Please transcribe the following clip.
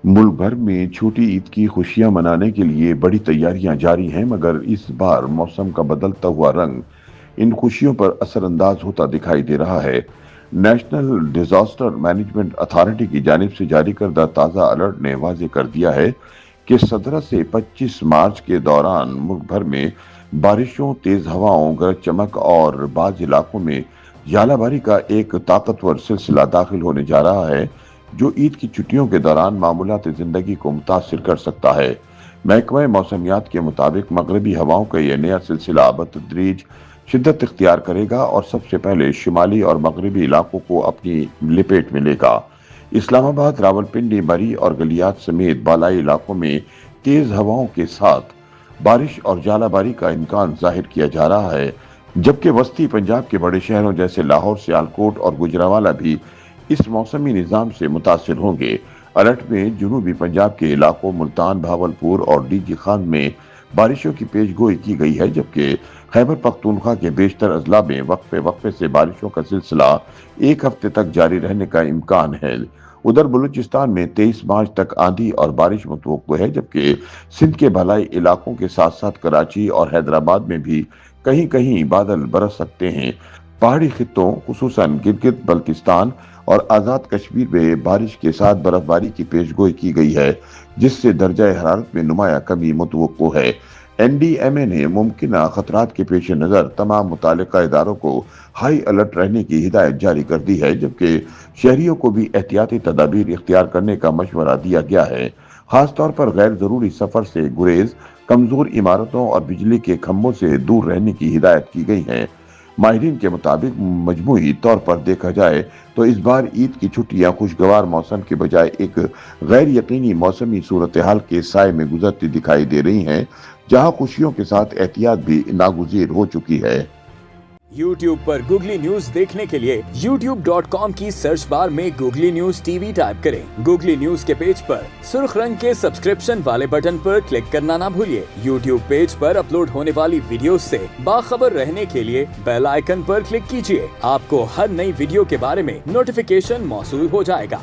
मुल्क भर में छोटी ईद की खुशियां मनाने के लिए बड़ी तैयारियां जारी हैं, मगर इस बार मौसम का बदलता हुआ रंग इन खुशियों पर असरअंदाज होता दिखाई दे रहा है। नेशनल डिजास्टर मैनेजमेंट अथॉरिटी की जानिब से जारी करदा ताज़ा अलर्ट ने वाज़ेह कर दिया है कि 17 से 25 मार्च के दौरान मुल्क भर में बारिशों, तेज हवाओं, गरज चमक और बाज़ इलाकों में झालाबारी का एक ताकतवर सिलसिला दाखिल होने जा रहा है, जो ईद की छुट्टियों के दौरान मामूलात ज़िंदगी को मुतासिर कर सकता है। महकमा मौसमियात के मुताबिक मगरबी हवाओं का यह नया सिलसिला बतदरीज शिद्दत इख्तियार करेगा और सबसे पहले शुमाली और मगरबी इलाकों को अपनी लपेट में लेगा। इस्लामाबाद, रावलपिंडी, मरी और गलियात समेत बालाई इलाकों में तेज हवाओं के साथ बारिश और झालाबारी का इम्कान जाहिर किया जा रहा है, जबकि वस्ती पंजाब के बड़े शहरों जैसे लाहौर, सियालकोट और गुजरावाला भी इस मौसमी निज़ाम से मुतासिर होंगे। अलर्ट में जनूबी पंजाब के इलाकों मुल्तान, भावलपुर और डीजी खान में बारिशों की पेशगोई की गई है, जबकि खैबर पख्तूनख्वा के बेशतर अजला में वक्फे वक्फे से बारिशों का सिलसिला एक हफ्ते तक जारी रहने का इम्कान है। उधर बलूचिस्तान में 23 मार्च तक आंधी और बारिश मुतवक्को है, जबकि सिंध के भलाई इलाकों के साथ साथ कराची और हैदराबाद में भी कहीं कहीं बादल बरस सकते हैं। पहाड़ी खित्तों खुसूसन गिलगित बल्तिस्तान और आज़ाद कश्मीर में बारिश के साथ बर्फबारी की पेशगोई की गई है, जिससे दर्जा हरारत में नुमाया कमी मुतवक्को है। एनडीएमए ने मुमकिन खतरात के पेश नज़र तमाम मुतालिका इदारों को हाई अलर्ट रहने की हिदायत जारी कर दी है, जबकि शहरियों को भी एहतियाती तदाबीर इख्तियार करने का मशवरा दिया गया है। खास तौर पर गैर जरूरी सफर से गुरेज, कमजोर इमारतों और बिजली के खंभों से दूर रहने की हिदायत की गई है। माहिरीन के मुताबिक मजमूई तौर पर देखा जाए तो इस बार ईद की छुट्टियां खुशगवार मौसम के बजाय एक गैर यकीनी मौसमी सूरत हाल के साए में गुजरती दिखाई दे रही हैं, जहां खुशियों के साथ एहतियात भी नागुज़ीर हो चुकी है। YouTube पर गूगली न्यूज देखने के लिए youtube.com की सर्च बार में गूगली न्यूज टीवी टाइप करें। गूगली न्यूज के पेज पर सुर्ख रंग के सब्सक्रिप्शन वाले बटन पर क्लिक करना ना भूलिए। YouTube पेज पर अपलोड होने वाली वीडियोस से बाखबर रहने के लिए बेल आइकन पर क्लिक कीजिए। आपको हर नई वीडियो के बारे में नोटिफिकेशन मौसूल हो जाएगा।